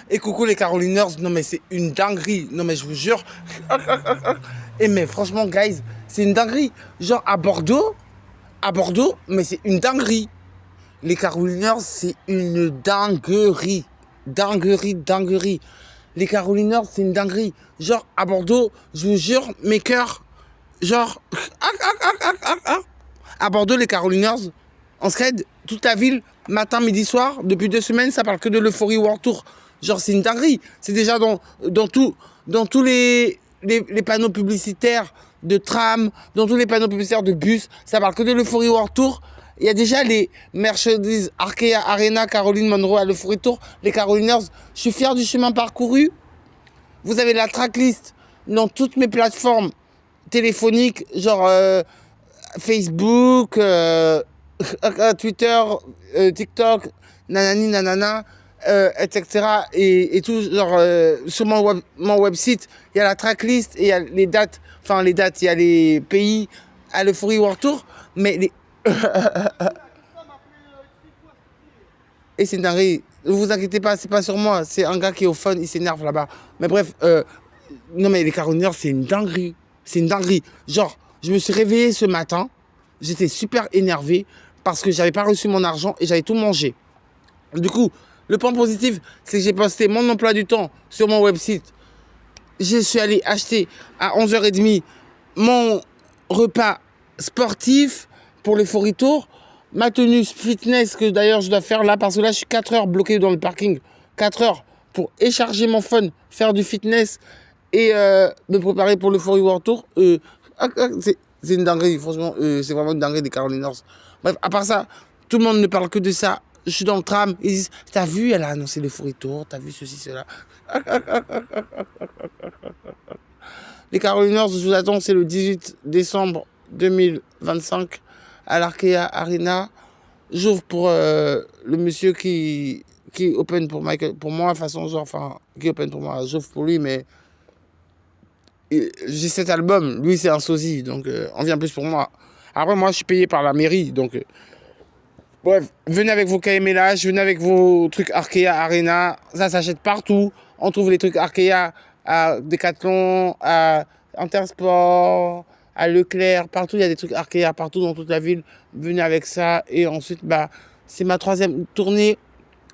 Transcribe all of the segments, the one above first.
Et coucou les Caroliners, non mais c'est une dinguerie, non mais je vous jure. Et mais franchement, guys, c'est une dinguerie. Genre à Bordeaux, mais c'est une dinguerie. Les Caroliners, c'est une dinguerie. Dinguerie. Les Caroliners, c'est une dinguerie. Genre, à Bordeaux, je vous jure, mes cœurs, genre, à Bordeaux, les Caroliners, en scred, toute la ville, matin, midi, soir, depuis 2 semaines, ça parle que de l'Euphorie World Tour. Genre, c'est une dinguerie. C'est déjà dans tous les panneaux publicitaires de tram, dans tous les panneaux publicitaires de bus, ça parle que de l'Euphorie World Tour. Il y a déjà les Mercedes, Arkea, Arena, Caroline Monroe à l'Euphorie Tour, les Caroliners. Je suis fier du chemin parcouru. Vous avez la tracklist dans toutes mes plateformes téléphoniques, genre Facebook, Twitter, TikTok, nanani, nanana, etc. Et tout, genre, sur mon website, il y a la tracklist et il y a les dates, il y a les pays à l'Euphorie World Tour, mais les... Et c'est une dinguerie. Ne vous inquiétez pas, c'est pas sur moi, c'est un gars qui est au fun, il s'énerve là-bas. Mais bref, non mais les Caroliners, c'est une dinguerie. C'est une dinguerie. Genre, je me suis réveillé ce matin, j'étais super énervé parce que j'avais pas reçu mon argent et j'avais tout mangé. Du coup, le point positif, c'est que j'ai posté mon emploi du temps sur mon website. Je suis allé acheter à 11h30 mon repas sportif pour l'Euphorie Tour. Ma tenue fitness que d'ailleurs je dois faire là parce que là je suis 4 heures bloqué dans le parking. 4 heures pour écharger mon phone, faire du fitness et me préparer pour l'Euphorie World Tour. C'est une dinguerie, franchement, c'est vraiment une dinguerie des Caroliners. Bref, à part ça, tout le monde ne parle que de ça. Je suis dans le tram, ils disent, t'as vu, elle a annoncé l'Euphorie Tour, t'as vu ceci, cela. Les Caroliners, je vous attends, c'est le 18 décembre 2025 à l'Arkea Arena. J'ouvre pour le monsieur qui open pour Michael, pour moi, façon genre, qui open pour moi, j'ouvre pour lui, mais j'ai cet album, lui c'est un sosie, donc on vient plus pour moi. Après, moi je suis payé par la mairie, donc bref, venez avec vos KMLH, venez avec vos trucs Arkea Arena, ça s'achète partout. On trouve les trucs Arkea à Decathlon, à Intersport, à Leclerc, partout il y a des trucs Arkea, partout dans toute la ville. Venez avec ça et ensuite, c'est ma 3e tournée.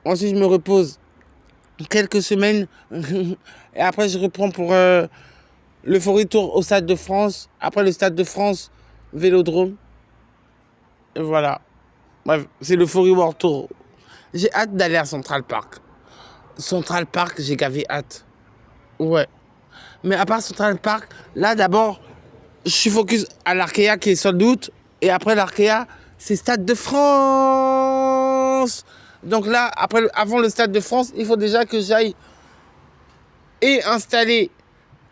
Ensuite, je me repose quelques semaines et après, je reprends pour l'Euphorie Tour au Stade de France. Après le Stade de France, Vélodrome. Et voilà. Bref, c'est l'Euphorie World Tour. J'ai hâte d'aller à Central Park. Central Park, j'ai gavé hâte. Ouais. Mais à part Central Park, là d'abord, je suis focus à l'Arkea qui est sold out. Et après l'Arkea, c'est Stade de France. Donc là, avant le Stade de France, il faut déjà que j'aille et installer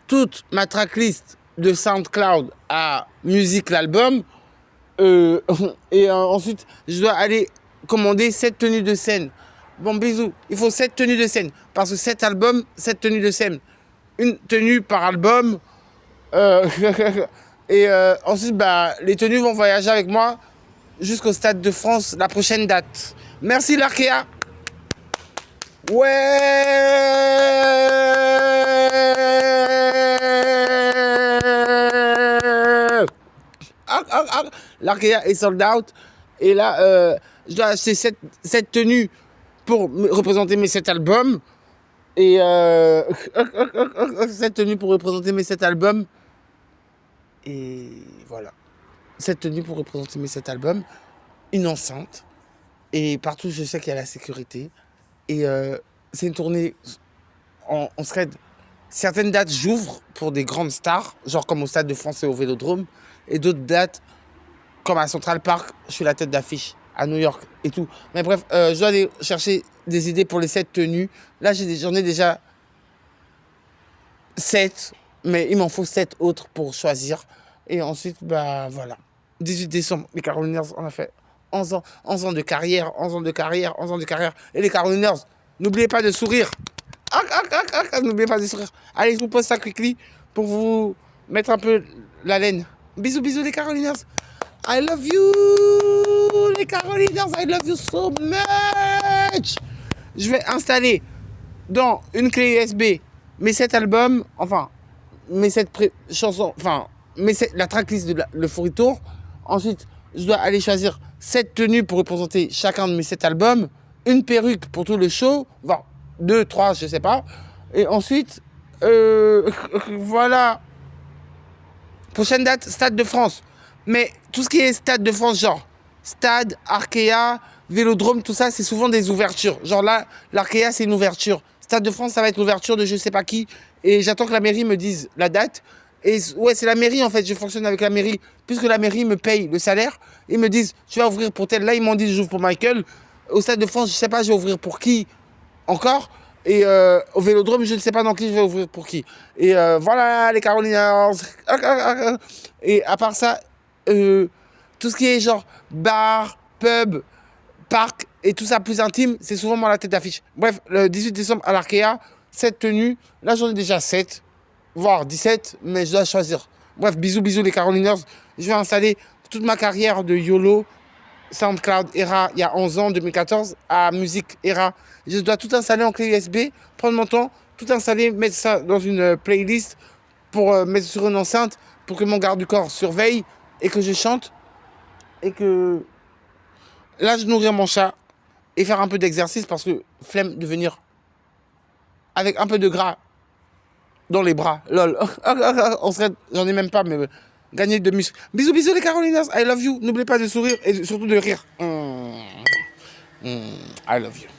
toute ma tracklist de SoundCloud à musique l'album. Et ensuite, je dois aller commander 7 tenues de scène. Bon, bisous. Il faut 7 tenues de scène. Parce que 7 albums, 7 tenues de scène. Une tenue par album. Et ensuite, les tenues vont voyager avec moi jusqu'au Stade de France, la prochaine date. Merci l'Arkea. Ouais. L'Arkea est sold out. Et là, je dois acheter 7 tenues pour représenter mes 7 albums. Et 7 tenues pour représenter mes 7 albums. Et voilà. 7 tenues pour représenter mes 7 albums. Une enceinte. Et partout, je sais qu'il y a la sécurité. Et c'est une tournée en scred. Certaines dates, j'ouvre pour des grandes stars, genre comme au Stade de France et au Vélodrome. Et d'autres dates, comme à Central Park, je suis la tête d'affiche à New York et tout. Mais bref, je dois aller chercher des idées pour les 7 tenues. Là, j'en ai déjà 7, mais il m'en faut 7 autres pour choisir. Et ensuite, voilà. 18 décembre, les Caroliners, on a fait 11 ans, 11 ans de carrière, 11 ans de carrière, 11 ans de carrière. Et les Caroliners, n'oubliez pas de sourire. N'oubliez pas de sourire. Allez, je vous pose ça quickly pour vous mettre un peu la laine. Bisous, bisous les Caroliners. I love you, les Caroliners. I love you so much. Je vais installer dans une clé USB mes 7 albums, enfin, mes 7 chansons, enfin, la tracklist de le Fourritour. Ensuite, je dois aller choisir 7 tenues pour représenter chacun de mes 7 albums, une perruque pour tout le show, voire 2, 3, je sais pas. Et ensuite, voilà. Prochaine date, Stade de France. Mais tout ce qui est Stade de France, genre Stade, Arkea, Vélodrome, tout ça, c'est souvent des ouvertures. Genre là, l'Arkea, c'est une ouverture. Stade de France, ça va être l'ouverture de je sais pas qui. Et j'attends que la mairie me dise la date. Et ouais, c'est la mairie en fait, je fonctionne avec la mairie. Puisque la mairie me paye le salaire, ils me disent tu vas ouvrir pour tel. Là, ils m'ont dit j'ouvre pour Michael. Au Stade de France, je sais pas, je vais ouvrir pour qui encore. Et au Vélodrome, je ne sais pas dans qui je vais ouvrir pour qui. Et voilà les Carolinas. Et à part ça, tout ce qui est genre bar, pub, parc et tout ça plus intime, c'est souvent moi la tête d'affiche. Bref, le 18 décembre à l'Arkea, 7 tenues. Là, j'en ai déjà 7, voire 17, mais je dois choisir. Bref, bisous, bisous les Caroliners. Je vais installer toute ma carrière de YOLO, SoundCloud Era, il y a 11 ans, 2014, à Musique Era. Je dois tout installer en clé USB, prendre mon temps, tout installer, mettre ça dans une playlist pour mettre sur une enceinte, pour que mon garde du corps surveille et que je chante. Et que là, je nourris mon chat et faire un peu d'exercice parce que flemme de venir avec un peu de gras dans les bras. Lol. On serait, j'en ai même pas, mais gagner de muscles. Bisous, bisous les Carolinas. I love you. N'oubliez pas de sourire et surtout de rire. I love you.